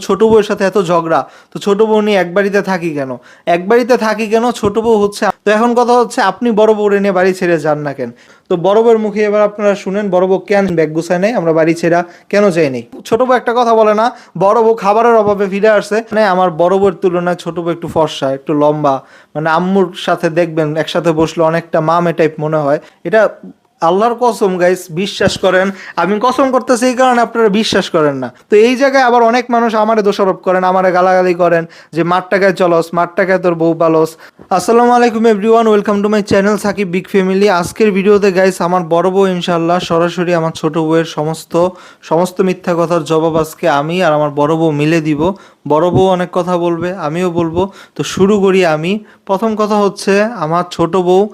ছোট বউয়ের সাথে এত ঝগড়া, তো ছোট বউ নিয়ে এক বাড়িতে থাকি কেন? এক বাড়িতে থাকি কেন? ছোট বউ হচ্ছে। তো এখন কথা হচ্ছে, আপনি বড় বউরে নিয়ে বাড়ি ছেড়ে যান না কেন? তো বড় বউয়ের মুখে এবার আপনারা শুনেন, বড় বউ কেন ব্যাগ গুছায় নেই, আমরা বাড়ি ছেড়া কেন যাইনি। ছোট বউ একটা কথা বলে না, বড় বউ খাবারের অভাবে ফিরে আসছে। মানে আমার বড় বউয়ের তুলনায় ছোট বউ একটু ফর্সা, একটু লম্বা, মানে আম্মুর সাথে দেখবেন একসাথে বসলে অনেকটা মামে টাইপ মনে হয়। এটা আল্লাহর কসম গাইস, বিশ্বাস করেন। আমি কসম করতেছি এই কারণে আপনারা বিশ্বাস করেন না। তো এই জায়গায় আবার অনেক মানুষ আমারে দোষারোপ করেন, আমারে গালাগালি করেন যে মাঠ টাকায় চলস, মাঠ টাকায় তোর বউ পালস। আসসালামু আলাইকুম everyone, welcome to my channel Sakib big family. আজকের ভিডিওতে গাইস আমার বড় বউ ইনশাআল্লাহ সরাসরি আমার ছোট বউয়ের সমস্ত মিথ্যা কথার জবাব আজকে আমি আর আমার বড় বউ মিলে দিব। বড় বউ অনেক কথা বলবে, আমিও বলবো। তো শুরু করি আমি। প্রথম কথা হচ্ছে, আমার ছোট বউ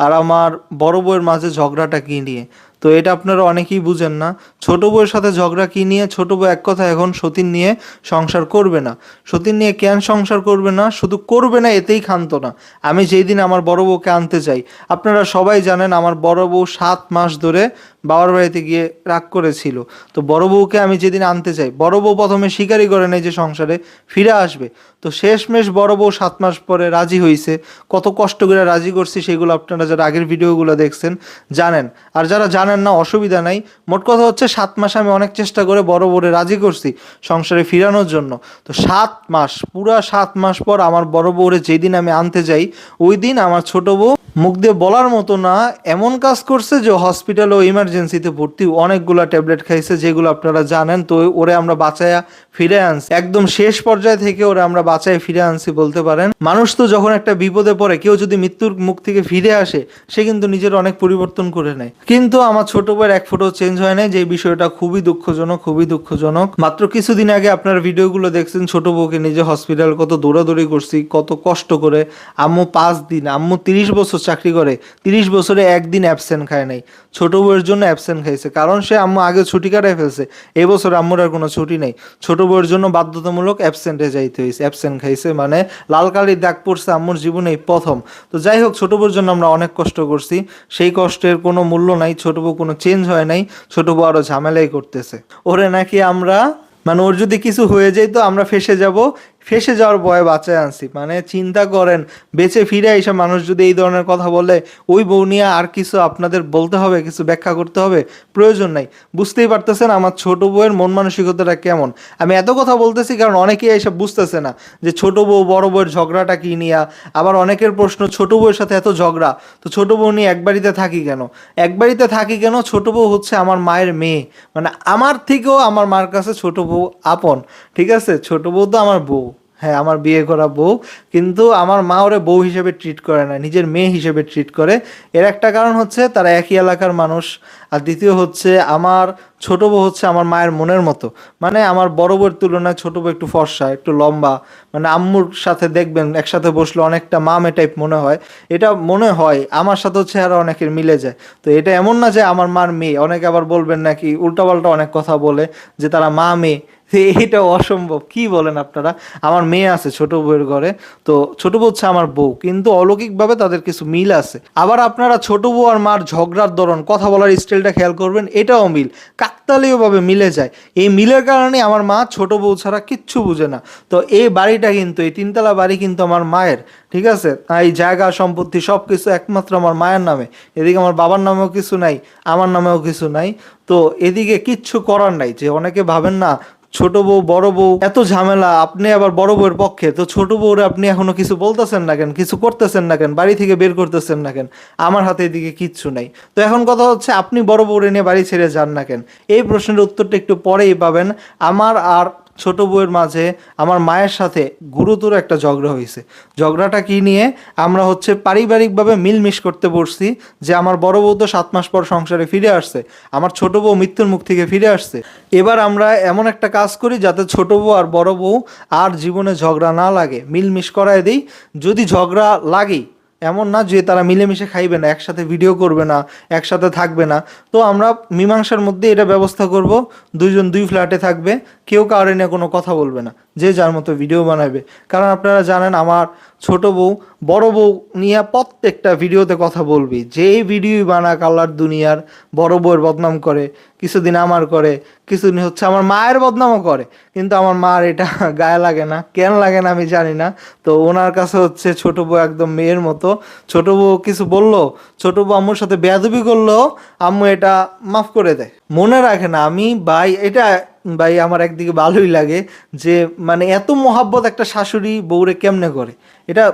আর আমার বড় বউয়ের মাঝে ঝগড়াটা কী নিয়ে। তো এটা আপনারা অনেকেই বুঝেন না। ছোট বউয়ের সাথে ঝগড়া কী নিয়ে? ছোট বউ এক কথা এখন সতীন নিয়ে সংসার করবে না। সতীন নিয়ে কেন সংসার করবে না? শুধু করবে না এতেই ক্ষান্ত না। আমি যেই দিন আমার বড় বউকে আনতে যাই, আপনারা সবাই জানেন আমার বড় বউ 7 মাস ধরে বাবার বাড়িতে গিয়ে রাগ করেছিল। তো বড় বউকে আমি যেদিন আনতে যাই, বড় বউ প্রথমে স্বীকারই করে নেই যে সংসারে ফিরে আসবে। তো শেষমেশ বড় বউ 7 মাস পরে রাজি হয়েছে। কত কষ্ট করে রাজি করছি সেগুলো আপনারা যারা আগের ভিডিওগুলো দেখছেন জানেন, আর যারা জানেন না অসুবিধা নাই। মোট কথা হচ্ছে 7 মাস আমি অনেক চেষ্টা করে বড় বউরে রাজি করছি সংসারে ফিরানোর জন্য। তো 7 মাস, পুরা 7 মাস পর আমার বড় বউরে যেদিন আমি আনতে যাই, ওই দিন আমার ছোট বউ মুখ দিয়ে বলার মতো না এমন কাজ করছে যে হসপিটালে ও ইমার্জেন্সিতে ভর্তি, অনেকগুলা ট্যাবলেট খাইছে যেগুলো আপনারা জানেন। তো ওরে আমরা বাঁচায়া ফিরে আনছি, একদম শেষ পর্যায়ে থেকে ওরে আমরা বাঁচায় ফিরে আনছি বলতে পারেন। মানুষ তো যখন একটা বিপদে পড়ে, কেউ যদি মৃত্যুর মুখ থেকে ফিরে আসে, সে কিন্তু নিজের অনেক পরিবর্তন করে নেয়। কিন্তু আমার ছোট বউয়ের এক ফোঁটাও চেঞ্জ হয় নাই, যে বিষয়টা খুবই দুঃখজনক, খুবই দুঃখজনক। মাত্র কিছুদিন আগে আপনার ভিডিওগুলো দেখছেন, ছোট বউকে নিজে হসপিটাল কত দৌড়াদৌড়ি করছি, কত কষ্ট করে। আম্মু 5 দিন, আম্মু 30 বছর চাকরি করে, 30 বছরে একদিন অ্যাবসেন্ট খায় নাই। ছোট বউয়ের জন্য অ্যাবসেন্ট খাইছে, কারণ সে আম্মু আগে ছুটি কাটায় ফেলছে। এই বছর আম্মুর আর কোনো ছুটি নেই, ছোট বউয়ের জন্য বাধ্যতামূলক অ্যাবসেন্টে যাইতে হয়েছে। অ্যাবসেন্ট খাইছে মানে লাল কালির দাগ পড়ছে আম্মুর জীবনে এই প্রথম। তো যাই হোক, ছোট বউর জন্য আমরা অনেক কষ্ট করছি, সেই কষ্টের কোনো মূল্য নাই। ছোট বউ কোনো চেঞ্জ হয় নাই, ছোট বউ আরো ঝামেলাই করতেছে। ওরে নাকি আমরা, মানে ওর যদি কিছু হয়ে যায় তো আমরা ফেসে যাব, ফেসে যাওয়ার ভয়ে বাঁচায় আনছি। মানে চিন্তা করেন, বেঁচে ফিরে এসে মানুষ যদি এই ধরনের কথা বলে, ওই বউ নিয়ে আর কিছু আপনাদের বলতে হবে, কিছু ব্যাখ্যা করতে হবে? প্রয়োজন নাই। বুঝতেই পারতেছেন আমার ছোট বউয়ের মন মানসিকতাটা কেমন। আমি এত কথা বলতেছি কারণ অনেকেই এসব বুঝতেছে না যে ছোট বউ বড় বউয়ের ঝগড়াটা কি নিয়ে। আবার অনেকের প্রশ্ন, ছোট বউয়ের সাথে এত ঝগড়া, তো ছোট বউ নিয়ে এক বাড়িতে থাকি কেন? এক বাড়িতে থাকি কেন? ছোট বউ হচ্ছে আমার মায়ের মেয়ে, মানে আমার থেকেও আমার মার কাছে ছোট বউ আপন। ঠিক আছে, ছোট বউ তো আমার বউ, হ্যাঁ আমার বিয়ে করা বউ, কিন্তু আমার মা ওরে বউ হিসেবে ট্রিট করে না, নিজের মেয়ে হিসেবে ট্রিট করে। এর একটা কারণ হচ্ছে তারা একই এলাকার মানুষ, আর দ্বিতীয় হচ্ছে আমার ছোট বউ হচ্ছে আমার মায়ের মনের মতো। মানে আমার বড় বউয়ের তুলনায় ছোট বউ একটু ফর্সা, একটু লম্বা, মানে আম্মুর সাথে দেখবেন একসাথে বসলে অনেকটা মামে টাইপ মনে হয়। এটা মনে হয়, আমার সাথে হচ্ছে আর অনেকের মিলে যায়। তো এটা এমন না যে আমার মার মেয়ে। অনেকে আবার বলবেন নাকি উল্টাপাল্টা অনেক কথা বলে যে তারা মা মেয়ে, এটা অসম্ভব। কি বলেন আপনারা? আমার মেয়ে আছে ছোট বউয়ের ঘরে, তো ছোট বউ হচ্ছে আমার বউ, কিন্তু অলৌকিকভাবে তাদের কিছু মিল আছে। আবার আপনারা ছোট বউ আর মার ঝগড়ার ধরন, কথা বলার স্টাইলটা খেয়াল করবেন, এটাও মিল, কাকতালীয়ভাবে মিলে যায়। এই মিলের কারণে আমার মা ছোট বউ ছাড়া কিচ্ছু বুঝে না। তো এই বাড়িটা কিন্তু, এই 3 তলা বাড়ি কিন্তু আমার মায়ের। ঠিক আছে, এই জায়গা সম্পত্তি সব কিছু একমাত্র আমার মায়ের নামে। এদিকে আমার বাবার নামেও কিছু নাই, আমার নামেও কিছু নাই। তো এদিকে কিচ্ছু করার নাই। যে অনেকে ভাবেন না ছোট বউ বড় বউ এত ঝামেলা, আপনি আবার বড় বউয়ের পক্ষে, তো ছোট বউরে আপনি এখনো কিছু বলতেছেন না কেন, কিছু করতেছেন না কেন, বাড়ি থেকে বের করতেছেন না কেন? আমার হাতে এদিকে কিচ্ছু নাই। তো এখন কথা হচ্ছে, আপনি বড় বউরে নিয়ে বাড়ি ছেড়ে যান না কেন? এই প্রশ্নের উত্তরটা একটু পরেই পাবেন। আমার আর ছোট বউয়ের মাঝে আমার মায়ের সাথে গুরুতর একটা ঝগড়া হয়েছে। ঝগড়াটা কি নিয়ে? আমরা হচ্ছে পারিবারিকভাবে মিলমিশ করতে বসছি যে আমার বড় বউ তো 7 মাস পর সংসারে ফিরে আসছে, আমার ছোট বউ মৃত্যুর মুখ থেকে ফিরে আসছে। এবার আমরা এমন একটা কাজ করি যাতে ছোট বউ আর বড় বউ আর জীবনে ঝগড়া না লাগে, মিলমিশ করায় দিই। যদি ঝগড়া লাগে, এমন না যে তারা মিলেমিশে খাইবে না, একসাথে ভিডিও করবে না, একসাথে থাকবে না, তো আমরা মীমাংসার মধ্যে এটা ব্যবস্থা করব, দুইজন দুই ফ্ল্যাটে থাকবে, কেউ কারো নিয়ে কোনো কথা বলবে না, যে যার মতো ভিডিও বানাবে। কারণ আপনারা জানেন আমার ছোট বউ বড় বউ নিয়ে প্রত্যেকটা ভিডিওতে কথা বলবি, যেই ভিডিওই বানাক আল্লাহর দুনিয়ার, বড় বউয়ের বদনাম করে, কিছুদিন আমার করে, কিছুদিন হচ্ছে আমার মায়ের বদনামও করে। কিন্তু আমার মার এটা গায়ে লাগে না, কেন লাগে না আমি জানি না। তো ওনার কাছে হচ্ছে ছোট বউ একদম মেয়ের মতো। ছোট বউ কিছু বললো, ছোট বউ আম্মুর সাথে বেয়াদবি করলো, আম্মু এটা মাফ করে দেয়, মনে রাখে না। আমি ভাই এটা ভাই আমার একদিকে ভালোই লাগে যে মানে এত মহাব্বত একটা শাশুড়ি বউরে কেমনে করে। এটা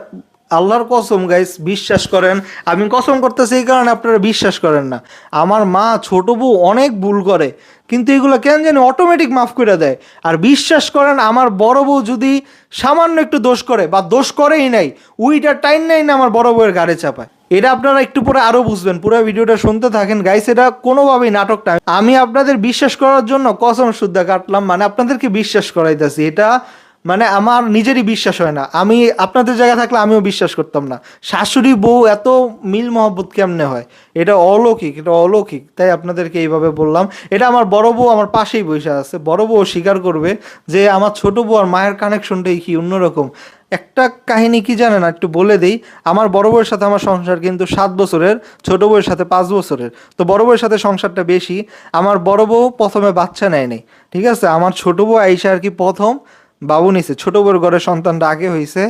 আল্লাহর কসম গাইস, বিশ্বাস করেন, আমি কসম করতেছি এই কারণে আপনারা বিশ্বাস করেন না। আমার মা ছোট বউ অনেক ভুল করে, কিন্তু এগুলো কেন জানি অটোমেটিক মাফ করে দেয়। আর বিশ্বাস করেন, আমার বড় বউ যদি সামান্য একটু দোষ করে বা দোষ করেই নাই, উইটা টাইম নাই না আমার বড় বউয়ের ঘাড়ে চাপায়। এটা আপনারা একটু পরে আরো বুঝবেন, পুরো ভিডিওটা শুনতে থাকেন গাইস। এটা কোনোভাবেই নাটকটা আমি আপনাদের বিশ্বাস করার জন্য কসম শুদ্ধা কাটলাম, মানে আপনাদেরকে বিশ্বাস করাইতেছি। এটা মানে আমার নিজেরই বিশ্বাস হয় না। আমি আপনাদের জায়গায় থাকলে আমিও বিশ্বাস করতাম না। শাশুড়ি বউ এত মিল মহব্বত কেমনে হয়, এটা অলৌকিক, এটা অলৌকিক। তাই আপনাদেরকে এইভাবে বললাম। এটা আমার বড় বউ আমার পাশেই বসে আছে, বড় বউ স্বীকার করবে যে আমার ছোট বউ আর মায়ের কানেকশনটাই কি অন্যরকম। একটা কাহিনী কি জানেন, একটু বলে দিই। আমার বড় বউয়ের সাথে আমার সংসার কিন্তু 7 বছরের, ছোট বউয়ের সাথে 5 বছরের। তো বড় বউয়ের সাথে সংসারটা বেশি। আমার বড় বউ প্রথমে বাচ্চা নেয়নি, ঠিক আছে। আমার ছোট বউ আইসা আর কি প্রথম বাবু নিছে, ছোট বউর ঘরে সন্তানটা আগে হয়েছে।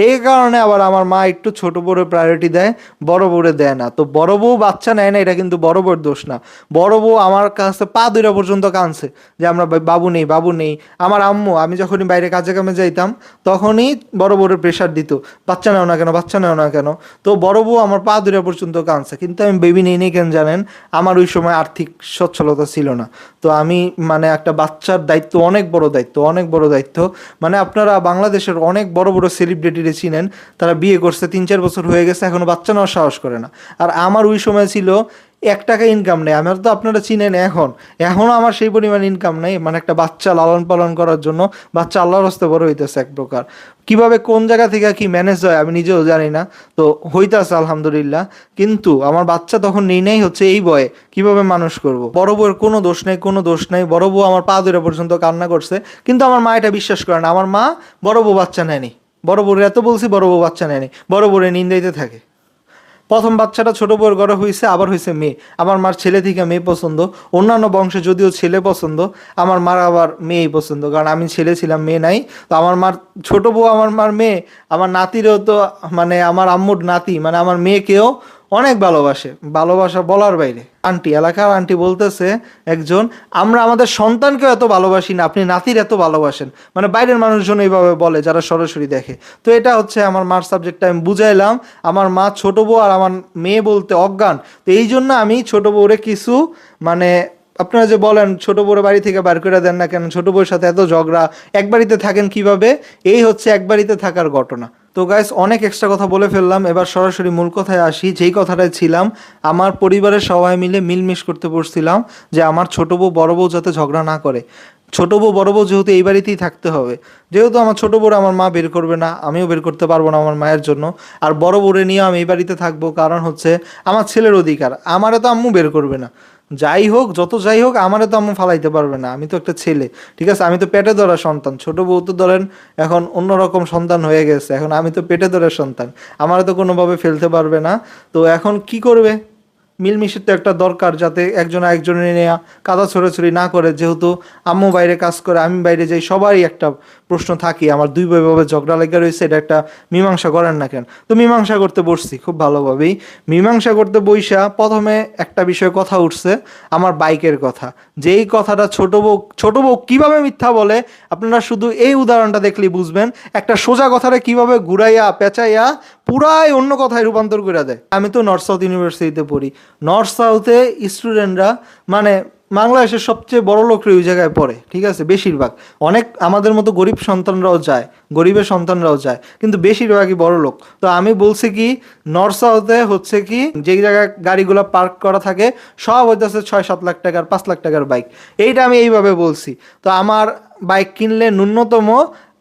এই কারণে আবার আমার মা একটু ছোট বউরে প্রায়োরিটি দেয়, বড় বউরে দেয় না। তো বড় বউ বাচ্চা নেয় না, এটা কিন্তু বড় বউর দোষ না। বড় বউ আমার কাছে পা দুইটা পর্যন্ত কাঁদছে যে আমরা বাবু নেই, বাবু নেই। আমার আম্মু, আমি যখনই বাইরে কাজে কামে যাইতাম তখনই বড় বউরে প্রেশার দিত, বাচ্চা নেও না কেন, বাচ্চা নেও না কেন। তো বড় বউ আমার পা দুইটা পর্যন্ত কাঁদছে, কিন্তু আমি বেবি নেই নেই কেন জানেন, আমার ওই সময় আর্থিক সচ্ছলতা ছিল না। তো আমি মানে একটা বাচ্চার দায়িত্ব অনেক বড় দায়িত্ব, অনেক বড় দায়িত্ব। মানে আপনারা বাংলাদেশের অনেক বড় বড় সেলিব্রিটিরে চিনেন, তারা বিয়ে করছে 3-4 বছর হয়ে গেছে, এখনো বাচ্চা নেওয়ার সাহস করে না। আর আমার ওই সময় ছিল 1 টাকা ইনকাম নেই। আমার তো আপনারা চিনেন, এখনও আমার সেই পরিমাণ ইনকাম নেই, মানে একটা বাচ্চা লালন পালন করার জন্য। বাচ্চা আল্লাহর হস্তে বড় হইতেছে এক প্রকার, কিভাবে কোন জায়গা থেকে কি ম্যানেজ হয় আমি নিজেও জানি না। তো হইতাছে আলহামদুলিল্লাহ। কিন্তু আমার বাচ্চা তখন নেই হচ্ছে এই বয়ে, কিভাবে মানুষ করব। বড় বউয়ের কোনো দোষ নেই, কোনো দোষ নাই। বড় বউ আমার পা ধরে পর্যন্ত কান্না করছে, কিন্তু আমার মা এটা বিশ্বাস করে না। আমার মা বড় বউ বাচ্চা নেয়নি, বড় বউরে এত বলছি, বড় বউ বাচ্চা নেয়নি, বড় বউরে নিন্দাইতে থাকে। প্রথম বাচ্চাটা ছোট বউয়ের ঘরে হয়েছে, আবার হয়েছে মেয়ে। আমার মার ছেলে থেকে মেয়ে পছন্দ, অন্যান্য বংশে যদিও ছেলে পছন্দ, আমার মার আবার মেয়েই পছন্দ, কারণ আমি ছেলে ছিলাম, মেয়ে নাই। তো আমার মার ছোট বউ, আমার মার মেয়ে, আমার নাতিরও তো মানে আমার আম্মুর নাতি, মানে আমার মেয়েকেও অনেক ভালোবাসে, ভালোবাসা বলার বাইরে। আন্টি, এলাকার আন্টি বলতেছে একজন, আমরা আমাদের সন্তানকেও এত ভালোবাসি না, আপনি নাতির এত ভালোবাসেন। মানে বাইরের মানুষজন এইভাবে বলে যারা সরাসরি দেখে। তো এটা হচ্ছে আমার মার সাবজেক্টটা আমি বুঝাইলাম। আমার মা ছোট বউ আর আমার মেয়ে বলতে অজ্ঞান। তো এই জন্য আমি ছোট বউরে কিছু মানে আপনারা যে বলেন ছোট বউরে বাড়ি থেকে বার করে দেন না কেন, ছোট বউর সাথে এত ঝগড়া, এক বাড়িতে থাকেন কিভাবে, এই হচ্ছে এক বাড়িতে থাকার ঘটনা। তো গাইস, অনেক এক্সট্রা কথা বলে ফেললাম, এবার সরাসরি মূল কথায় আসি। যেই কথাটায় ছিলাম, আমার পরিবারের সবাই মিলে মিলমিশ করতে বসছিলাম যে আমার ছোট বউ বড় বউ যাতে ঝগড়া না করে। ছোট বউ বড় বউ যেহেতু এই বাড়িতেই থাকতে হবে, যেহেতু আমার ছোট বউরে আমার মা বের করবে না, আমিও বের করতে পারবো না আমার মায়ের জন্য। আর বড় বউরে নিয়ে আমি এই বাড়িতে থাকবো, কারণ হচ্ছে আমার ছেলের অধিকার, আমারে তো আম্মু বের করবে না। যাই হোক, যত যাই হোক, আমারে তো আম্মু ফালাইতে পারবে না, আমি তো একটা ছেলে, ঠিক আছে। আমি তো পেটে ধরা সন্তান, ছোট বউ তো ধরেন এখন অন্যরকম সন্তান হয়ে গেছে, এখন আমি তো পেটে ধরা সন্তান, আমারে তো কোনোভাবে ফেলতে পারবে না। তো এখন কি করবে, মিলমিশের তো একটা দরকার, যাতে একজন আরেকজনের নেয়া কাদা ছড়াছড়ি না করে। যেহেতু আম্মু বাইরে কাজ করে, আমি বাইরে যাই, সবারই একটা প্রশ্ন থাকে আমার দুই ভাবে ঝগড়া লেগে রয়েছে, এটা একটা মীমাংসা করেন না কেন। তো মীমাংসা করতে বসছি খুব ভালোভাবেই। মীমাংসা করতে বইসা প্রথমে একটা বিষয়ে কথা উঠছে, আমার বাইকের কথা। যেই কথাটা ছোট বউ কিভাবে মিথ্যা বলে, আপনারা শুধু এই উদাহরণটা দেখলেই বুঝবেন। একটা সোজা কথাটা কিভাবে ঘুরাইয়া পেঁচাইয়া পুরাই অন্য কথায় রূপান্তর করে দেয়। আমি তো নর্থ সাউথ ইউনিভার্সিটিতে পড়ি, নর্থ সাউথে স্টুডেন্টরা মানে বাংলাদেশের সবচেয়ে বড় লোকরা ওই জায়গায় পড়ে, ঠিক আছে, বেশিরভাগ। অনেক আমাদের মতো গরিব সন্তানরাও যায়, গরিবের সন্তানরাও যায়, কিন্তু বেশিরভাগই বড় লোক। তো আমি বলছি কি, নর্থ সাউথে হচ্ছে কি, যে জায়গায় গাড়িগুলো পার্ক করা থাকে সব হইতেছে 6-7 লাখ টাকার, 5 লাখ টাকার বাইক। এইটা আমি এইভাবে বলছি। তো আমার বাইক কিনলে ন্যূনতম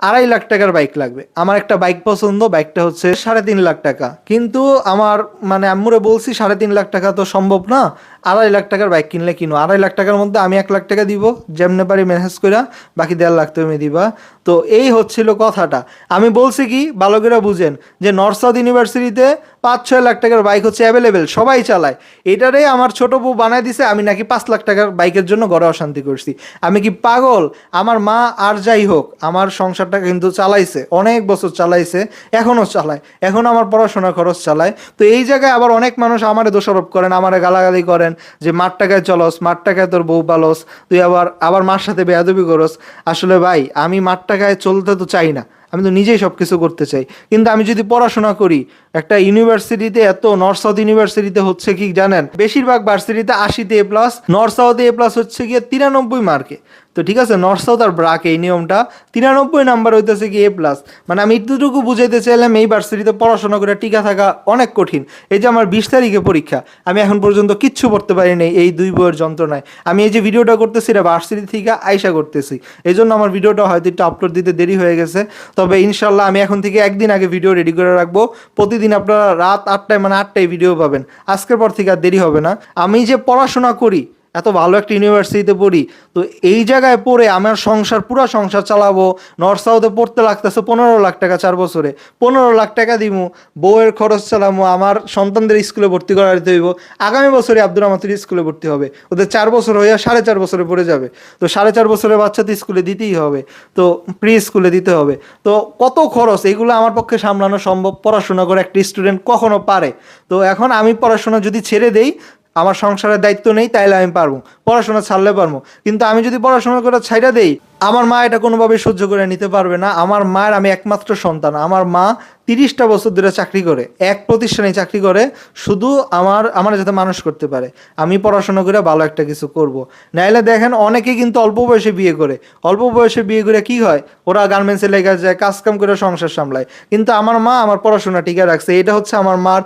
2.5 লাখ টাকার বাইক লাগবে। আমার একটা বাইক পছন্দ, বাইকটা হচ্ছে 3.5 লাখ টাকা। কিন্তু আমার মানে আম্মুরে বলছি 3.5 লাখ টাকা তো সম্ভব না, 2.5 লাখ টাকার বাইক কিনলে কিনো, 2.5 লাখ টাকার মধ্যে আমি 1 লাখ টাকা দিব, যেমনে পারি ম্যানেজ করে, বাকি 1.5 লাখ তুমি দিবা। তো এই হচ্ছিল কথাটা। আমি বলছি কি ভালো করে বুঝেন যে নর্থ সাউথ ইউনিভার্সিটিতে 5-6 লাখ টাকার বাইক হচ্ছে অ্যাভেলেবেল, সবাই চালায়। এটারে আমার ছোট বউ বানায় দিছে, আমি নাকি 5 লাখ টাকার বাইকের জন্য ঘরে অশান্তি করছি। আমি কি পাগল? আমার মা আর যাই হোক আমার সংসারটা কিন্তু চালাইছে, অনেক বছর চালাইছে, এখনও চালায়, এখন আমার পড়াশোনার খরচ চালায়। তো এই জায়গায় আবার অনেক মানুষ আমারে দোষারোপ করেন, আমারে গালাগালি করেন যে মার টাকায় চলস, মার টাকায় তোর বউ পালস, তুই আবার আবার মার সাথে বেয়াদবি করস। আসলে ভাই আমি মার টাকায় চলতে তো চাই না, আমি তো নিজেই সব কিছু করতে চাই। কিন্তু আমি যদি পড়াশোনা করি একটা ইউনিভার্সিটিতে, এত নর্থ সাউথ ইউনিভার্সিটিতে হচ্ছে কি জানেন, বেশিরভাগ ভার্সিটিতে 80তে A+, নর্থ সাউথে A+ হচ্ছে গিয়ে 93 মার্কে। তো ঠিক আছে, নর্থ সাউথ আর ব্রাকে এই নিয়মটা 93 নাম্বার হইতেছে কি A+। মানে আমি একটুটুকু বুঝাইতে চাইলাম এই ভার্সিটিতে পড়াশোনা করে টিকা থাকা অনেক কঠিন। এই যে আমার 20 তারিখে পরীক্ষা, আমি এখন পর্যন্ত কিচ্ছু পড়তে পারিনি এই 2 বইয়ের যন্ত্রণায়। আমি এই যে ভিডিওটা করতেছি এটা ভার্সিটি থেকে আইসা করতেছি, এই জন্য আমার ভিডিওটা হয়তো একটু আপলোড দিতে দেরি হয়ে গেছে। তবে ইনশাল্লাহ আমি এখন থেকে একদিন আগে ভিডিও রেডি করে রাখবো। প্রতিদিন আপনারা রাত 8টায় মানে 8টায় ভিডিও পাবেন, আজকের পর থেকে আর দেরি হবে না। আমি যে পড়াশোনা করি, এত ভালো একটা ইউনিভার্সিটিতে পড়ি, তো এই জায়গায় পড়ে আমার সংসার, পুরো সংসার চালাবো। নর্থ সাউথে পড়তে লাগতেছে 15 লাখ টাকা 4 বছরে, 15 লাখ টাকা দিমু, বউয়ের খরচ চালামো, আমার সন্তানদের স্কুলে ভর্তি করা দিতে হইব। আগামী বছরে আব্দুর রহমানের স্কুলে ভর্তি হবে, ওদের 4 বছর হইয়া 4.5 বছরে পড়ে যাবে। তো 4.5 বছরের বাচ্চা তো স্কুলে দিতেই হবে, তো প্রি স্কুলে দিতে হবে। তো কত খরচ, এগুলো আমার পক্ষে সামলানো সম্ভব? পড়াশোনা করে একটা স্টুডেন্ট কখনো পারে? তো এখন আমি পড়াশোনা যদি ছেড়ে দেই, আমার সংসারের দায়িত্ব নেই, তাইলে আমি পারবো, পড়াশোনা ছাড়লে পারবো। কিন্তু আমি যদি পড়াশোনা করে ছাইড়া দেই, আমার মা এটা কোনোভাবে সহ্য করে নিতে পারবে না। আমার মায়ের আমি একমাত্র সন্তান, আমার মা 30টা বছর ধরে চাকরি করে, এক প্রতিষ্ঠানে চাকরি করে, শুধু আমার যাতে মানুষ করতে পারে। আমি পড়াশোনা করে ভালো একটা কিছু করব। নাইলে দেখেন অনেকে কিন্তু অল্প বয়সে বিয়ে করে, অল্প বয়সে বিয়ে করে কি হয়, ওরা গার্মেন্টসে লেগে যায়, কাজকাম করে সংসার সামলায়। কিন্তু আমার মা আমার পড়াশোনা টিকে রাখছে। এটা হচ্ছে আমার মার,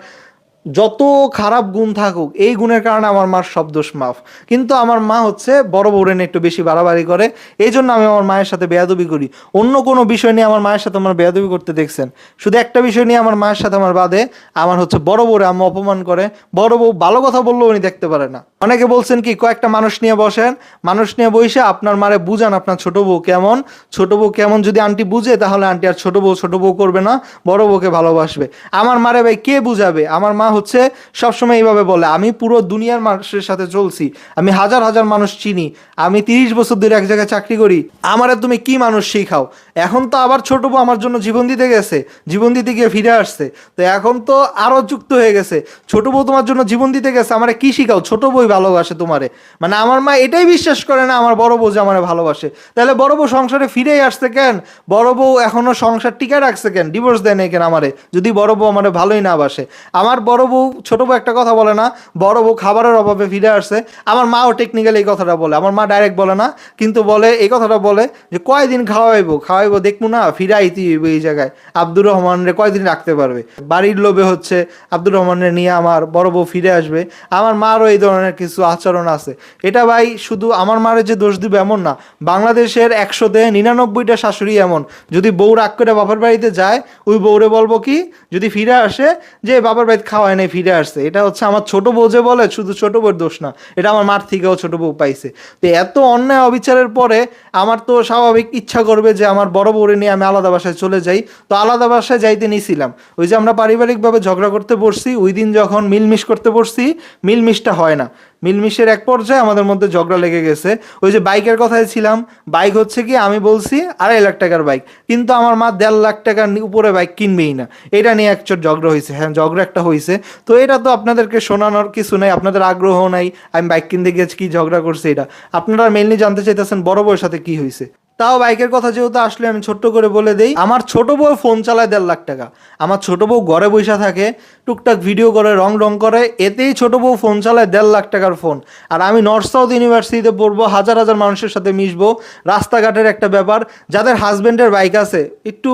যত খারাপ গুণ থাকুক এই গুণের কারণে আমার মার সব দোষ মাফ। কিন্তু আমার মা হচ্ছে বড় বউরে নিয়ে একটু বেশি বাড়াবাড়ি করে, এই জন্য আমি আমার মায়ের সাথে বেয়াদবি করি। অন্য কোনো বিষয় নিয়ে আমার মায়ের সাথে আমার বেয়াদবি করতে দেখছেন, শুধু একটা বিষয় নিয়ে আমার মায়ের সাথে আমার বাদে, আমার হচ্ছে বড় বউরে আম্মা অপমান করে। বড় বউ ভালো কথা বললেও উনি দেখতে পারে না। অনেকে বলছেন কি কয়েকটা মানুষ নিয়ে বসেন, মানুষ নিয়ে বসে আপনার মারে বুঝান আপনার ছোট বউ কেমন, ছোট বউ কেমন। যদি আন্টি বুঝে তাহলে আন্টি আর ছোট বউ করবে না, বড় বউকে ভালোবাসবে। আমার মারে ভাই কে বুঝাবে? আমার মা হচ্ছে সবসময় এইভাবে বলে, আমি পুরো দুনিয়ার মানুষের সাথে চলছি, আমি হাজার হাজার মানুষ চিনি, আমি 30 বছর ধরে এক জায়গায় চাকরি করি, আমারে তুমি কি মানুষ শিখাও? এখন তো আবার ছোট বউ আমার জন্য জীবন দিতে গেছে, জীবন দিতে গিয়ে ফিরে আসছে, তো এখন তো আরো যুক্ত হয়ে গেছে। ছোট বউ তোমার জন্য জীবন দিতে গেছে, আমারে কি শিখাও? ছোট বউই ভালোবাসে তোমারে। মানে আমার মা এটাই বিশ্বাস করে না আমার বড় বউ যে আমারে ভালোবাসে। তাহলে বড় বউ সংসারে ফিরেই আসছে কেন? বড় বউ এখনো সংসার টিকে রাখছে কেন? ডিভোর্স দেয় না কেন আমারে, যদি বড় বউ আমারে ভালোই না বাসে? আমার বড় বউ, ছোট বউ একটা কথা বলে না, বড় বউ খাবারের অভাবে ফিরে আসছে। আমার মাও টেকনিক্যালি এই কথাটা বলে, আমার মা ডাইরেক্ট বলে না, কিন্তু বলে এই কথাটা বলে যে কয়দিন খাওয়াইবো দেখবো না, ফিরে আইতে হইব এই জায়গায়, আব্দুর রহমানরে কয়দিন রাখতে পারবে? বাড়ির লোভে হচ্ছে আব্দুর রহমানরে নিয়ে আমার বড় বউ ফিরে আসবে। আমার মারও এই ধরনের কিছু আচরণ আছে। এটা ভাই শুধু আমার মারে যে দোষ দিবে এমন না, বাংলাদেশের 100তে 99টা শাশুড়ি এমন, যদি বউ রাগ করে বাবার বাড়িতে যায়, ওই বউরে বলবো কি, যদি ফিরে আসে, যে বাবার বাড়িতে খাওয়ায় নাই ফিরে আসছে। এটা হচ্ছে আমার ছোট বউ যে বলে, শুধু ছোট বউর দোষ না, এটা আমার মার থেকেও ছোট বউ পাইছে। তো এত অন্যায় অবিচারের পরে আমার তো স্বাভাবিক ইচ্ছা করবে যে আমার বড় বউরে নিয়ে আমি আলাদা বাসায় চলে যাই। তো আলাদা বাসায় যাইতে নিয়েছিলাম, ওই যে আমরা পারিবারিকভাবে ঝগড়া করতে বসছি, ওই দিন যখন মিলমিশ করতে বসছি, মিলমিশটা হয় না। মিলমিশের এক পর্যায়ে আমাদের মধ্যে ঝগড়া লেগে গেছে। ওই যে বাইকের কথায় ছিলাম, বাইক হচ্ছে কি আমি বলছি 2.5 লাখ টাকার বাইক, কিন্তু আমার মা 1.5 লাখ টাকার উপরে বাইক কিনবেই না। এটা নিয়ে একচোট ঝগড়া হয়েছে, হ্যাঁ ঝগড়া একটা হয়েছে। তো এটা তো আপনাদেরকে শোনানোর কিছু নাই, আপনাদের আগ্রহ নাই আমি বাইক কিনতে গিয়েছি কি ঝগড়া করছি। এটা আপনারা মেনলি জানতে চাইতেছেন বড় বউয়ের সাথে কি হয়েছে। তাও বাইকের কথা যেহেতু আসলে আমি ছোট্ট করে বলে দেই, আমার ছোট বউ ফোন চালায় 1.5 লাখ টাকা। আমার ছোট বউ ঘরে বসে থাকে, টুকটাক ভিডিও করে, রং করে, এতেই ছোট বউ ফোন চালায় 1.5 লাখ টাকার ফোন। আর আমি নর্থ সাউথ ইউনিভার্সিটিতে পড়বো, হাজার হাজার মানুষের সাথে মিশবো, রাস্তাঘাটের একটা ব্যাপার। যাদের হাজবেন্ডের বাইক আছে, একটু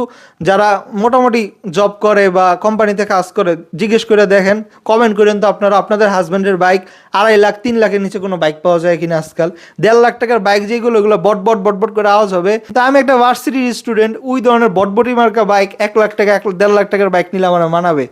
যারা মোটামুটি জব করে বা কোম্পানিতে কাজ করে, জিজ্ঞেস করে দেখেন, কমেন্ট করেন তো আপনারা, আপনাদের হাজবেন্ডের বাইক 2.5 লাখ 3 লাখের নিচে কোনো বাইক পাওয়া যায় কিনা আজকাল? 1.5 লাখ টাকার বাইক যেগুলো, ওগুলো বট করে আওয়াজ হবে। তা আমি একটা ভার্সিটির স্টুডেন্ট, ওই ধরনের বটবটি মার্কা বাইক 1 লাখ টাকা 1.5 লাখ টাকার বাইক নিলে আমার মানাবে?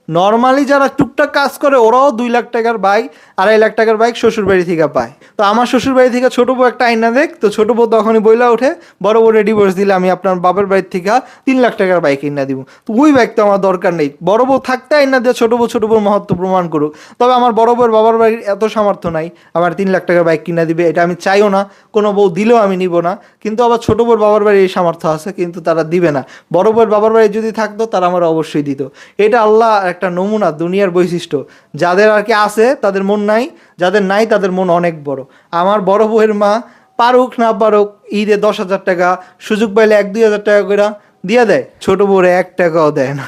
নর্মালি যারা টুকটাক কাজ করে ওরাও 2 লাখ টাকার বাইক, 2.5 লাখ টাকার বাইক শ্বশুর বাড়ি থেকে পায়। তো আমার শ্বশুর বাড়ি থেকে ছোট বউ একটা আইনা দেখ, তো ছোট বউ তখনই বইলা ওঠে বড় বউ ডিভোর্স দিলে আমি আপনার বাপের বাড়ির থেকে 3 লাখ টাকার বাইক কিনা দিব। তো ওই বাইক তো আমার দরকার নেই, বড় বউ থাকতে আইনা দিয়ে ছোট বউর মহত্ব প্রমাণ করুক। তবে আমার বড় বউয়ের বাবার বাড়ির এত সামর্থ্য নাই আমার 3 লাখ টাকার বাইক কিনা দিবে, এটা আমি চাইও না, কোনো বউ দিলেও আমি নিব না। কিন্তু আবার ছোট বউর বাবার বাড়ির এই সামর্থ্য আছে, কিন্তু তারা দিবে না। বড় বউয়ের বাবার বাড়ি যদি থাকতো তারা আমার অবশ্যই দিত। এটা আল্লাহ একটা নমুনা, দুনিয়ার বৈশিষ্ট্য। যাদের আর কি আছে তাদের মন নাই, যাদের নাই তাদের মন অনেক বড়। আমার বড় বউয়ের মা পারুক না পারুক ঈদে 10,000 টাকা, সুযোগ পাইলে 1-2 হাজার টাকা করে দিয়ে দেয়, ছোট বউরে 1 টাকাও দেয় না,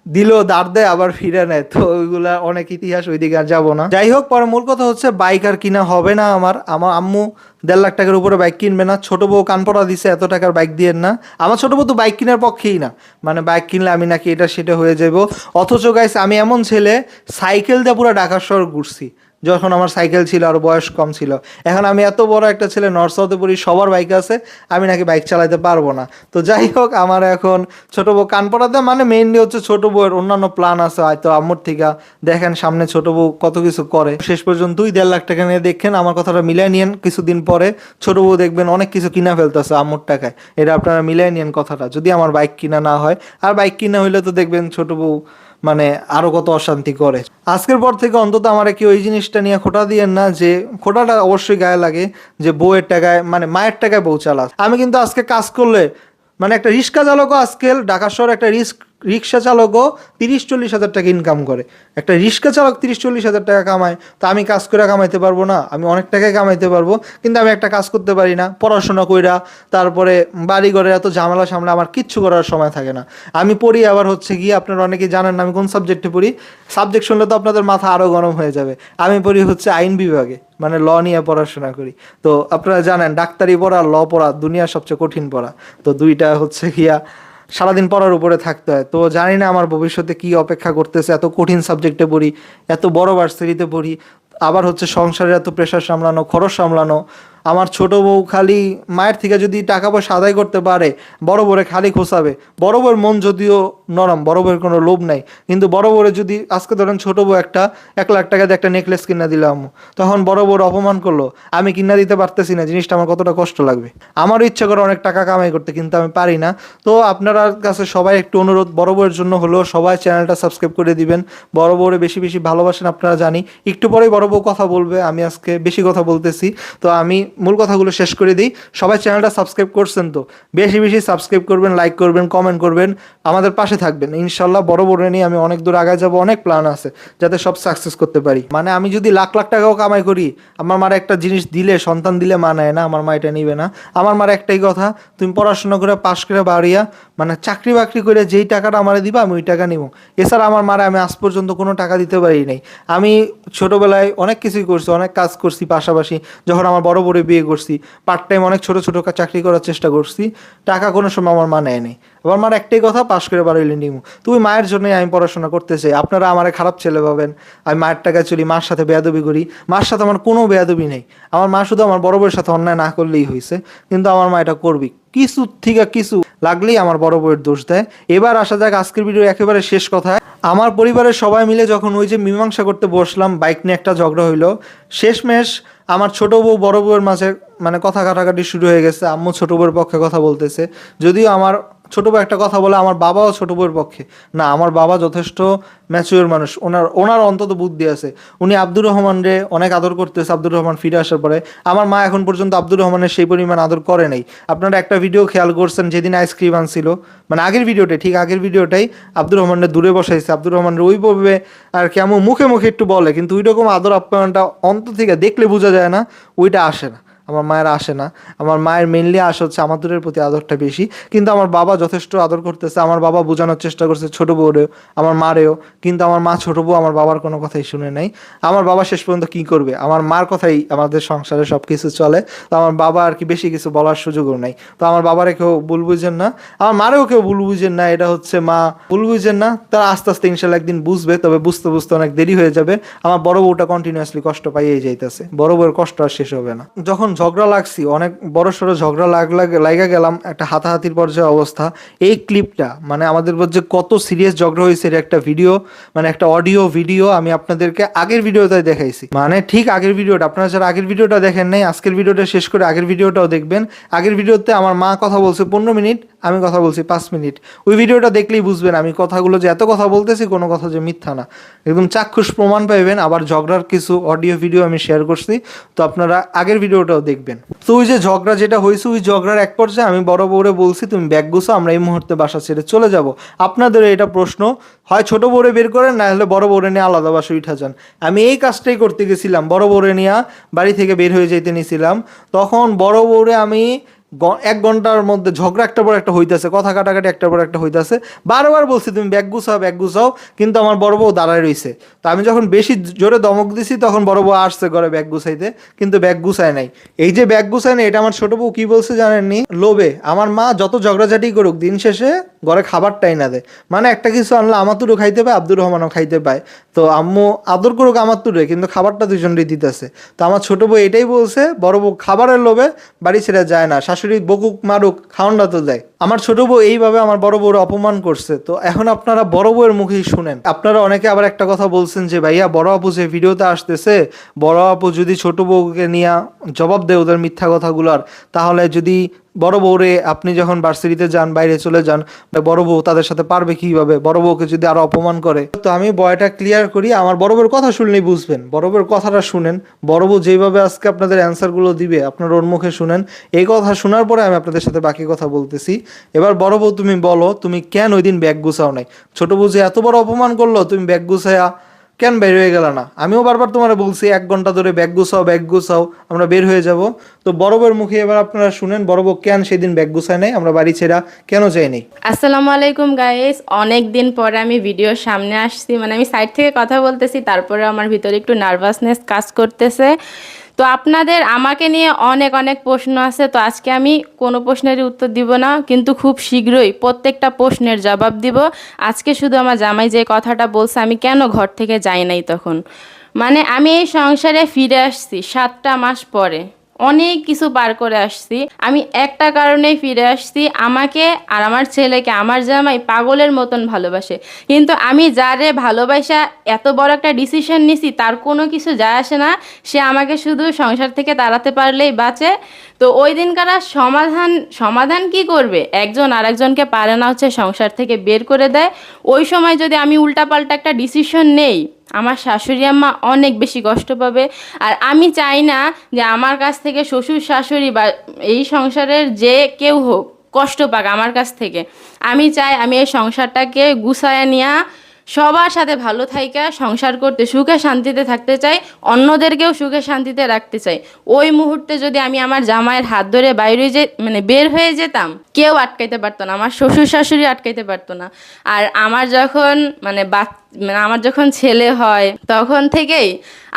দিলেও দাঁড় দেয় আবার ফিরে নেয়। তো ওইগুলা অনেক ইতিহাস, ওইদিকে আর যাবো না। যাই হোক, পরে মূল কথা হচ্ছে বাইক আর কিনা হবে না আমার। আমার আম্মু 1.5 লাখ টাকার উপরে বাইক কিনবে না। ছোট বউ কান পড়া দিছে এত টাকার বাইক দিয়েন না। আমার ছোট বউ তো বাইক কেনার পক্ষেই না, মানে বাইক কিনলে আমি নাকি এটা সেটা হয়ে যাব। অথচ গাইস আমি এমন ছেলে, সাইকেল দিয়ে পুরো ঢাকা শহর ঘুরছি যখন আমার সাইকেল ছিল আর বয়স কম ছিল। এখন আমি এত বড় একটা ছেলে, নর্থ সাউথে পড়ি, সবার বাইক আছে, আমি নাকি বাইক চালাতে পারবো না। তো যাই হোক, আমার এখন ছোট বউ কান পড়াতে, মানে মেইনলি হচ্ছে ছোট বউয়ের অন্যান্য প্ল্যান আছে হয়তো আম্মুর থেকে। দেখেন সামনে ছোট বউ কত কিছু করে, শেষ পর্যন্ত 2-1.5 লাখ টাকা নিয়ে দেখেন। আমার কথাটা মিলাই নিয়েন, কিছুদিন পরে ছোট বউ দেখবেন অনেক কিছু কিনা ফেলতেছে আম্মুর টাকায়। এটা আপনারা মিলাই নিয়েন কথাটা, যদি আমার বাইক কিনা না হয়। আর বাইক কিনা হইলে তো দেখবেন ছোট বউ মানে আরো কত অশান্তি করে। আজকের পর থেকে অন্তত আমার কি ওই জিনিসটা নিয়ে খোটা দিয়েন না, যে খোটাটা অবশ্যই গায়ে লাগে যে বউয়ের টাকায়, মানে মায়ের টাকায় বউ চালাস। আমি কিন্তু আজকে কাজ করলে, মানে একটা রিক্সা চালকও আজকাল ঢাকা শহরে একটা রিক্সা চালকও 30-40 হাজার টাকা ইনকাম করে। একটা রিক্সা চালক 30-40 হাজার টাকা কামায়, তো আমি কাজ করে কামাইতে পারবো না? আমি অনেক টাকায় কামাইতে পারবো, কিন্তু আমি একটা কাজ করতে পারি না। পড়াশোনা কইরা তারপরে বাড়ি ঘরে এত ঝামেলা সামলা আমার কিচ্ছু করার সময় থাকে না। আমি পড়ি আবার হচ্ছে গিয়ে, আপনারা অনেকেই জানেন না আমি কোন সাবজেক্টে পড়ি। সাবজেক্ট শুনলে তো আপনাদের মাথা আরও গরম হয়ে যাবে। আমি পড়ি হচ্ছে আইন বিভাগে, মানে ল নিয়ে পড়াশোনা করি। তো আপনারা জানেন ডাক্তারি পড়া, ল পড়া দুনিয়ার সবচেয়ে কঠিন পড়া। তো দুইটা হচ্ছে গিয়া সারাদিন পড়ার উপরে থাকতে হয়। তো জানি না আমার ভবিষ্যতে কি অপেক্ষা করতেছে। এত কঠিন সাবজেক্টে পড়ি, এত বড় ভার্সিটিতে পড়ি, আবার হচ্ছে সংসারের এত প্রেশার সামলানো, খরচ সামলানো। আমার ছোট বউ খালি মায়ের থেকে যদি টাকা পয়সা আদায় করতে পারে, বড় বউরে খালি খোঁচাবে। বড় বউয়ের মন যদিও নরম, বড় বউয়ের কোনো লোভ নাই, কিন্তু বড় বউরে যদি আজকে ধরেন ছোট বউ একটা 1 লাখ টাকা দিয়ে একটা নেকলেস কিনা দিলাম, তখন বড় বউর অপমান করলো, আমি কিনা দিতে পারতেছি না, জিনিসটা আমার কতটা কষ্ট লাগবে। আমারও ইচ্ছা করে অনেক টাকা কামাই করতে, কিন্তু আমি পারি না। তো আপনার কাছে সবাই একটু অনুরোধ, বড় বউয়ের জন্য হলেও সবাই চ্যানেলটা সাবস্ক্রাইব করে দিবেন। বড় বউরে বেশি বেশি ভালোবাসেন আপনারা জানি। একটু পরেই বড় বউ কথা বলবে, আমি আজকে বেশি কথা বলতেছি, তো আমি মূল কথাগুলো শেষ করে দিই। সবাই চ্যানেলটা সাবস্ক্রাইব করছেন তো বেশি বেশি সাবস্ক্রাইব করবেন, লাইক করবেন, কমেন্ট করবেন, আমাদের পাশে থাকবেন। ইনশাল্লাহ বড় বড় নিয়ে আমি অনেক দূর আগায় যাব, অনেক প্ল্যান আছে যাতে সব সাকসেস করতে পারি। মানে আমি যদি লাখ লাখ টাকাও কামাই করি, আমার মার একটা জিনিস দিলে, সন্তান দিলে মা নেয় না, আমার মা এটা নিবে না। আমার মার একটাই কথা, তুমি পড়াশোনা করে পাশ করে বাড়িয়া, মানে চাকরি বাকরি করে যেই টাকাটা আমারে দিবা আমি ওই টাকা নিব। এছাড়া আমার মারা আমি আজ পর্যন্ত কোনো টাকা দিতে পারি নাই। আমি ছোটোবেলায় অনেক কিছুই করছি, অনেক কাজ করছি পাশাপাশি। যখন আমার বড় বড় বিয়ে করছি, পার্ট টাইম অনেক ছোটো ছোটো চাকরি করার চেষ্টা করছি, টাকা কোনো সময় আমার মা নেয় নেই। আমার মার একটাই কথা, পাশ করে বাড়াইলে নিমু। তুই মায়ের জন্যই আমি পড়াশোনা করতে চাই। আপনারা আমার খারাপ ছেলে ভাবেন, আমি মায়ের টাকায় চলি, মার সাথে বেয়াদবি করি। মার সাথে আমার কোনো বেয়াদবি নেই। আমার মা শুধু আমার বড় বউয়ের সাথে অন্যায় না করলেই হয়েছে, কিন্তু আমার মা এটা করবি কিছু থেকে কিছু লাগলেই আমার বড় বউয়ের দোষ দেয়। এবার আসা যাক আজকের ভিডিও একেবারে শেষ কথায়। আমার পরিবারের সবাই মিলে যখন ওই যে মীমাংসা করতে বসলাম, বাইক নিয়ে একটা ঝগড়া হইলো, শেষমেশ আমার ছোট বউ বড় বউয়ের মাঝে মানে কথা কাটাকাটি শুরু হয়ে গেছে। আম্মু ছোট বউয়ের পক্ষে কথা বলতেছে, যদিও আমার ছোট বউ একটা কথা বলে, আমার বাবাও ছোট বউয়ের পক্ষে না। আমার বাবা যথেষ্ট ম্যাচিওর মানুষ, ওনার অন্তত বুদ্ধি আছে। উনি আব্দুর রহমান রে অনেক আদর করতেছে আব্দুর রহমান ফিরে আসার পরে। আমার মা এখন পর্যন্ত আব্দুর রহমানের সেই পরিমাণ আদর করে নাই। আপনারা একটা ভিডিও খেয়াল করছেন, যেদিন আইসক্রিম আনছিল, মানে আগের ভিডিওটাই, ঠিক আগের ভিডিওটাই, আব্দুর রহমানের দূরে বসাইছে। আব্দুর রহমানের ওইভাবে আর কেমন মুখে মুখে একটু বলে, কিন্তু ওই রকম আদর আপ্যায়নটা অন্তর থেকে দেখলে বোঝা যায় না, ওইটা আসে না। আমার মায়ের আসে না। আমার মায়ের মেনলি আসে হচ্ছে আমাদের প্রতি আদরটা বেশি। কিন্তু আমার বাবা যথেষ্ট আদর করতেছে। আমার বাবা বোঝানোর চেষ্টা করছে ছোট বউরেও, আমার মারেও, কিন্তু আমার মা ছোট বউ আমার বাবার কোনো কথাই শুনে নাই। আমার বাবা শেষ পর্যন্ত কি করবে, আমার মার কথাই আমাদের সংসারে সব কিছু চলে। তো আমার বাবা আর কি বেশি কিছু বলার সুযোগও নাই। তো আমার বাবারে কেউ ভুল বুঝেন না, আমার মারেও কেউ ভুল বুঝেন না। এটা হচ্ছে মা ভুল বুঝেন না, তারা আস্তে আস্তে ইনশাল্লাহ একদিন বুঝবে, তবে বুঝতে বুঝতে অনেক দেরি হয়ে যাবে। আমার বড় বউটা কন্টিনিউয়াসলি কষ্ট পাইয়েই যাইতেছে, বড় বউয়ের কষ্ট আর শেষ হবে না। যখন ঝগড়া লাগছি, অনেক বড় সড়ো ঝগড়া লাগা গেলাম, একটা হাতাহাতির পর্যায়ে অবস্থা। এই ক্লিপটা মানে আমাদের মধ্যে কত সিরিয়াস ঝগড়া হয়েছে এর একটা ভিডিও, মানে একটা অডিও ভিডিও আমি আপনাদেরকে আগের ভিডিওতে দেখাইছি। মানে ঠিক আগের ভিডিওটা, আপনারা যারা আগের ভিডিওটা দেখেন নাই, আজকের ভিডিওটা শেষ করে আগের ভিডিওটাও দেখবেন। আগের ভিডিওতে আমার মা কথা বলছে 15 মিনিট, আমি কথা বলছি 5 মিনিট। ওই ভিডিওটা দেখলেই বুঝবেন আমি কথাগুলো যে এত কথা বলতেছি কোনো কথা যে মিথ্যা না, একদম চাক্ষুষ প্রমাণ পাইবেন। আবার ঝগড়ার কিছু অডিও ভিডিও আমি শেয়ার করছি, তো আপনারা আগের ভিডিওটাও দেখবেন। তো ওই যে ঝগড়া যেটা হয়েছে, ওই ঝগড়ার এক পর্যায়ে আমি বড় বউরে বলছি তুমি ব্যাগ গুছো, আমরা এই মুহূর্তে বাসা ছেড়ে চলে যাব। আপনাদের এটা প্রশ্ন, হয় ছোট বউরে বের করেন, না হলে বড় বউরে নিয়ে আলাদা বাসা উঠা যান। আমি এই কাজটাই করতে গেছিলাম, বড় বউরে নিয়ে বাড়ি থেকে বের হয়ে যেতে নিয়েছিলাম। তখন বড় বউরে আমি 1 ঘন্টার মধ্যে ঝগড়া একটার পর একটা হইতেছে, কথা কাটাকাটি একটার পর একটা হইতেছে, বারবার বলছি তুমি ব্যাগ গুছাও, কিন্তু আমার বড় বউ দাঁড়ায় রইছে। তো আমি যখন বেশি জোরে দমক দিছি তখন বড় বউ আসছে ঘরে ব্যাগ গুছাইতে, কিন্তু ব্যাগ গুছায় নাই। এই যে ব্যাগ গুছায় নাই, এটা আমার ছোট বউ কি বলছে জানেননি? লোভে আমার মা যত ঝগড়াঝাটি করুক, দিন শেষে ঘরে খাবারটাই না দেয়। মানে একটা কিছু আনলে আমাতুরও খাইতে পায়, আব্দুর রহমানও খাইতে পায়। তো আম্মু আদর করুক আমাতুরে, কিন্তু খাবারটা দুজনেরই দিতেছে। তো আমার ছোট বউ এটাই বলছে, বড় বউ খাবারের লোভে বাড়ি ছেড়ে যায় না, শাশুড়ি বকুক মারুক খাওয়ানটা তো দেয়। আমার ছোট বউ এইভাবে আমার বড় বউর অপমান করছে। তো এখন আপনারা বড় বউয়ের মুখেই শুনেন। আপনারা অনেকে আবার একটা কথা বলছেন যে ভাইয়া বড় আপু যে ভিডিওতে আসতেছে, বড় আপু যদি ছোট বউকে নিয়ে জবাব দেয় ওদের মিথ্যা কথাগুলার, তাহলে যদি বড় বউরে আপনি যখন ভার্সিটিতে যান, বাইরে চলে যান, বড় বউ তাদের সাথে পারবে কিভাবে? বড় বউকে যদি আরো অপমান করে। তো আমি বয়টা ক্লিয়ার করি, আমার বড় বউর কথা শুনলেই বুঝবেন। বড় বউর কথাটা শুনেন, বড় বউ যেভাবে আজকে আপনাদের অ্যান্সার গুলো দিবে আপনার ওর মুখে শুনেন। এই কথা শোনার পরে আমি আপনাদের সাথে বাকি কথা বলতেছি। এবার বড় বউ তুমি বলো, তুমি কেন ওই দিন ব্যাগ গুছাও নাই? ছোট বউ যে এত বড় অপমান করলো, তুমি ব্যাগ গুছায়া কেন বের হয়ে গেল না? আমিও বারবার তোমার বলছি 1 ঘন্টা ধরে ব্যাগ গুছাও, আমরা বের হয়ে যাব। তো বড় বউর মুখে এবার আপনারা শুনেন, বড় বউ কেন সেদিন ব্যাগ গুছায় নাই, আমরা বাড়ি ছেড়া কেন যাইনি। আসসালামু আলাইকুম গাইস, অনেক দিন পরে আমি ভিডিওর সামনে আসছি। মানে আমি সাইড থেকে কথা বলতেছি, তারপরে আমার ভিতরে একটু নার্ভাসনেস কাজ করতেছে। তো আপনাদের আমাকে নিয়ে অনেক অনেক প্রশ্ন আছে, তো আজকে আমি কোনো প্রশ্নেরই উত্তর দিব না, কিন্তু খুব শীঘ্রই প্রত্যেকটা প্রশ্নের জবাব দিব। আজকে শুধু আমার জামাই যে কথাটা বলছে আমি কেন ঘর থেকে যাই নাই তখন, মানে আমি এই সংসারে ফিরে আসছি 7টা মাস পরে, অনেক কিছু পার করে আসছি। আমি একটা কারণেই ফিরে আসছি, আমাকে আর আমার ছেলেকে আমার জামাই পাগলের মতন ভালোবাসে। কিন্তু আমি যারে ভালোবাসা এত বড় একটা ডিসিশন নিছি, তার কোনো কিছু যায় আসে না। সে আমাকে শুধু সংসার থেকে তাড়াতে পারলেই বাঁচে। তো ওই দিনকার সমাধান কি করবে? একজন আরেকজনকে পারে না হচ্ছে সংসার থেকে বের করে দেয়। ওই সময় যদি আমি উল্টাপাল্টা একটা ডিসিশন নেই, আমার শাশুড়ি আম্মা অনেক বেশি কষ্ট পাবে। আর আমি চাই না যে আমার কাছ থেকে শ্বশুর শাশুড়ি বা এই সংসারের যে কেউ হোক কষ্ট পাক আমার কাছ থেকে। আমি চাই আমি এই সংসারটাকে গুছায় নিয়ে সবার সাথে ভালো থাইকা সংসার করতে, সুখে শান্তিতে থাকতে চাই, অন্যদেরকেও সুখে শান্তিতে রাখতে চাই। ওই মুহূর্তে যদি আমি আমার জামাইয়ের হাত ধরে বাইরে বের হয়ে যেতাম, কেউ আটকাইতে পারতো না, আমার শ্বশুর শাশুড়ি আটকাইতে পারতো না। আর আমার যখন আমার যখন ছেলে হয় তখন থেকেই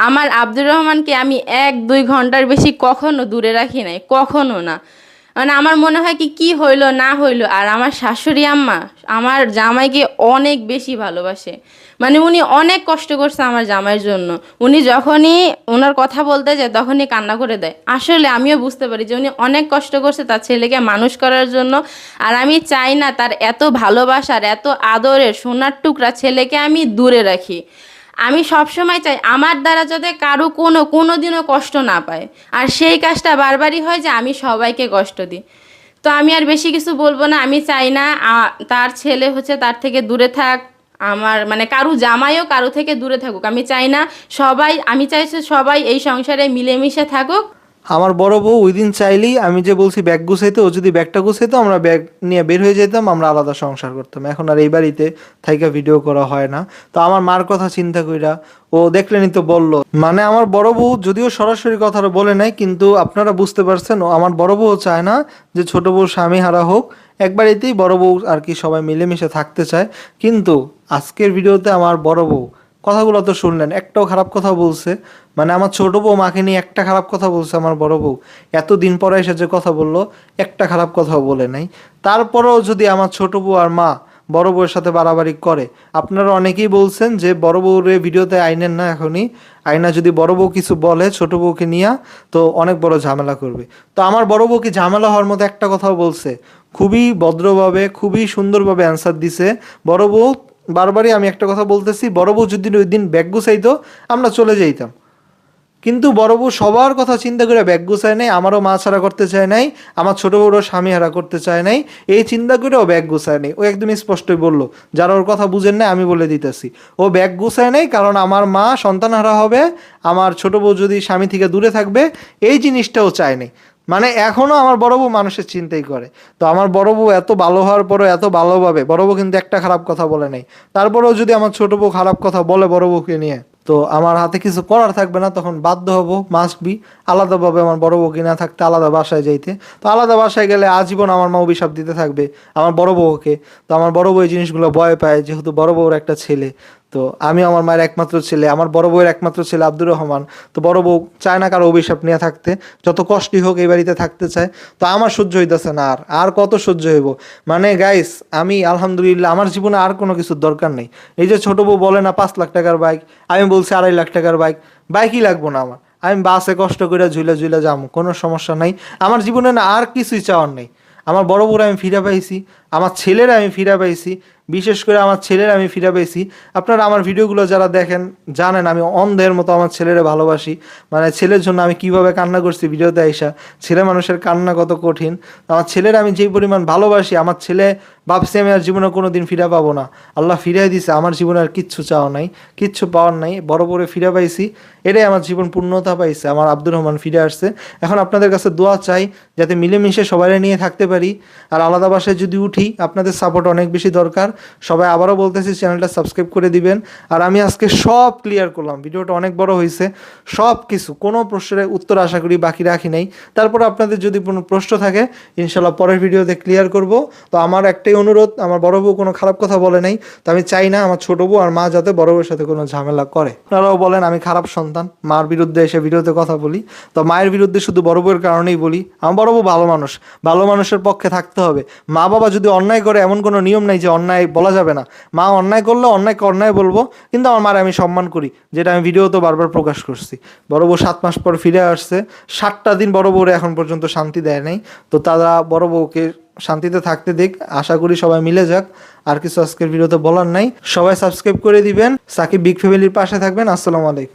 আমার আব্দুর রহমানকে আমি 1-2 ঘন্টার বেশি কখনো দূরে রাখি নাই, কখনো না। মানে আমার মনে হয় কি হইলো না হইলো, আর আমার শাশুড়ি আম্মা আমার জামাইকে অনেক বেশি ভালোবাসে। মানে উনি অনেক কষ্ট করছে আমার জামাইয়ের জন্য। উনি যখনই ওনার কথা বলতে যায় তখনই কান্না করে দেয়। আসলে আমিও বুঝতে পারি যে উনি অনেক কষ্ট করছে তার ছেলেকে মানুষ করার জন্য। আর আমি চাই না তার এত ভালোবাসার, এত আদরের সোনার টুকরা ছেলেকে আমি দূরে রাখি। আমি সবসময় চাই আমার দ্বারা যাতে কারো কোনো দিনও কষ্ট না পায়। আর সেই কাজটা বারবারই হয় যে আমি সবাইকে কষ্ট দিই। তো আমি আর বেশি কিছু বলবো না। আমি চাই না তার ছেলে হচ্ছে তার থেকে দূরে থাক, আমার মানে কারো জামাইও কারো থেকে দূরে থাকুক। আমি চাইছি সবাই এই সংসারে মিলেমিশে থাকুক। আমার বড় বউ ওই দিন চাইলেই, আমি যে বলছি ব্যাগ গুছাইতে, ও যদি ব্যাগটা গুছাইতো আমরা ব্যাগ নিয়ে বের হয়ে যেতাম, আমরা আলাদা সংসার করতাম। এখন আর এই বাড়িতে থাইকা ভিডিও করা হয় না। তো আমার মার কথা চিন্তা কইরা ও দেখলেনই তো বললো, মানে আমার বড় বউ যদিও সরাসরি কথাটা বলে নাই, কিন্তু আপনারা বুঝতে পারছেন ও আমার বড় বউ চায় না যে ছোট বউ স্বামী হারা হোক। এক বাড়িতেই বড় বউ আর কি সবাই মিলেমিশে থাকতে চায়। কিন্তু আজকের ভিডিওতে আমার বড় বউ কথাগুলো তো শুনলেন, একটাও খারাপ কথা বলছে? মানে আমার ছোট বউ মাকে নিয়ে একটা খারাপ কথা বলছে আমার বড় বউ? এতদিন পরে এসে যে কথা বললো, একটা খারাপ কথাও বলে নাই। তারপরেও যদি আমার ছোট বউ আর মা বড় বউয়ের সাথে বাড়াবাড়ি করে। আপনারা অনেকেই বলছেন যে বড় বউরে ভিডিওতে আইনেন না, এখনই আইনা যদি বড় বউ কিছু বলে ছোট বউকে নিয়ে তো অনেক বড় ঝামেলা করবে। তো আমার বড় বউ কি ঝামেলা হওয়ার মতো একটা কথাও বলছে? খুবই ভদ্রভাবে খুবই সুন্দরভাবে অ্যান্সার দিছে বড় বউ। বারবারই আমি একটা কথা বলতেছি, বড় বউ যদি ওই দিন ব্যাগ গুছাইতো আমরা চলে যাইতাম, কিন্তু বড় বউ সবার কথা চিন্তা করে ব্যাগ গুছায় নাই, আমারও মা ছাড়া করতে চায় নাই, আমার ছোট বউরও স্বামী হারা করতে চায় নাই, এই চিন্তা করেও ব্যাগ গুছায় নাই। ও একদম স্পষ্টই বললো, যারা ওর কথা বুঝেন না আমি বলে দিতেছি, ও ব্যাগ গুছায় নাই কারণ আমার মা সন্তান হারা হবে, আমার ছোট বউ যদি স্বামী থেকে দূরে থাকবে, এই জিনিসটাও চায় নাই। মানে এখনো আমার বড় বউ মানুষের চিন্তাই করে। তো আমার বড় বউ এত ভালো হওয়ার পরও এত ভালোভাবে, বড় বউ কিন্তু একটা খারাপ কথা বলে নাই, তারপরেও যদি আমার ছোট বউ খারাপ কথা বলে বড় বউকে নিয়ে, তো আমার হাতে কিছু করার থাকবে না, তখন বাধ্য হব মাস্ট বি আলাদাভাবে আমার বড় বউকে না থাকতে আলাদা বাসায় যাইতে। তো আলাদা বাসায় গেলে আজীবন আমার মা অভিশাপ দিতে থাকবে আমার বড় বউকে। তো আমার বড় বউ এই জিনিসগুলো ভয় পায়, যেহেতু বড় বউর একটা ছেলে, তো আমি আমার মায়ের একমাত্র ছেলে, আমার বড় বউয়ের একমাত্র ছেলে আব্দুর রহমান। তো বড় বউ চায় না কারো অভিশাপ নিয়ে থাকতে, যত কষ্টই হোক এই বাড়িতে থাকতে চায়। তো আমার সহ্য হইতেছে না, আর কত সহ্য হইব। মানে গাইস, আমি আলহামদুলিল্লাহ আমার জীবনে আর কোনো কিছুর দরকার নেই। এই যে ছোট বউ বলে না 5 লাখ টাকার বাইক, আমি বলছি 2.5 লাখ টাকার বাইক, বাইকই লাগবো না আমার, আমি বাসে কষ্ট করে ঝুলে ঝুলে যাবো, কোনো সমস্যা নাই। আমার জীবনে না আর কিছুই চাওয়ার নেই। আমার বড় বউরা আমি ফিরে পাইছি, আমার ছেলেরা আমি ফিরে পাইছি, বিশেষ করে আমার ছেলেরা আমি ফিরে পেয়েছি। আপনারা আমার ভিডিওগুলো যারা দেখেন জানেন আমি অন্ধের মতো আমার ছেলেরা ভালোবাসি। মানে ছেলের জন্য আমি কিভাবে কান্না করছি ভিডিওতে আইসা, ছেলে মানুষের কান্না কত কঠিন। আমার ছেলের আমি যেই পরিমাণ ভালোবাসি, আমার ছেলে ভাবছি আমি আর জীবনে কোনো দিন ফিরে পাবো না, আল্লাহ ফিরিয়ে দিছে। আমার জীবনে আর কিচ্ছু চাওয়া নাই, কিচ্ছু পাওয়ার নাই, বড় বড় ফিরে পাইছি, এটাই আমার জীবন পূর্ণতা পাইছে। আমার আব্দুর রহমান ফিরে আসছে। এখন আপনাদের কাছে দোয়া চাই যাতে মিলেমিশে সবাই নিয়ে থাকতে পারি। আর আলাদা বাসায় যদি উঠি আপনাদের সাপোর্ট অনেক বেশি দরকার। সবাই আবারও বলতেছি চ্যানেলটা সাবস্ক্রাইব করে দিবেন। আর আমি আজকে সব ক্লিয়ার করলাম, ভিডিওটা অনেক বড় হয়েছে, সব কিছু কোনো প্রশ্নের উত্তর আশা করি বাকি রাখি নাই। তারপর আপনাদের যদি কোনো প্রশ্ন থাকে ইনশাল্লাহ পরের ভিডিওতে ক্লিয়ার করব। তো আমার একটাই অনুরোধ, আমার বড় বউ কোনো খারাপ কথা বলে নাই, তো আমি চাই না আমার ছোট বউ আর মা যাতে বড় বউয়ের সাথে কোনো ঝামেলা করে। আপনারাও বলেন আমি খারাপ সন্তান, মার বিরুদ্ধে এসে ভিডিওতে কথা বলি, তো মায়ের বিরুদ্ধে শুধু বড় বউয়ের কারণেই বলি। আমার বড় বউ ভালো মানুষ, ভালো মানুষের পক্ষে থাকতে হবে। মা বাবা যদি অন্যায় করে এমন কোনো নিয়ম নাই যে অন্যায় বলা যাবে না। মা অন্যায় করলে অন্যায়কে অন্যায় বলবো, কিন্তু আমার মারে আমি সম্মান করি, যেটা আমি ভিডিওতে বারবার প্রকাশ করছি। বড় বউ 7 মাস পর ফিরে আসছে, 7টা দিন বড় বউরে এখন পর্যন্ত শান্তি দেয় নাই। তো তারা বড় বউকে শান্তিতে থাকতে দিক, আশা করি সবাই মিলে যাক। আর কিছু আজকের ভিডিওতে বলার নাই, সবাই সাবস্ক্রাইব করে দিবেন, সাকিব বিগ ফ্যামিলির পাশে থাকবেন। আসসালামু আলাইকুম।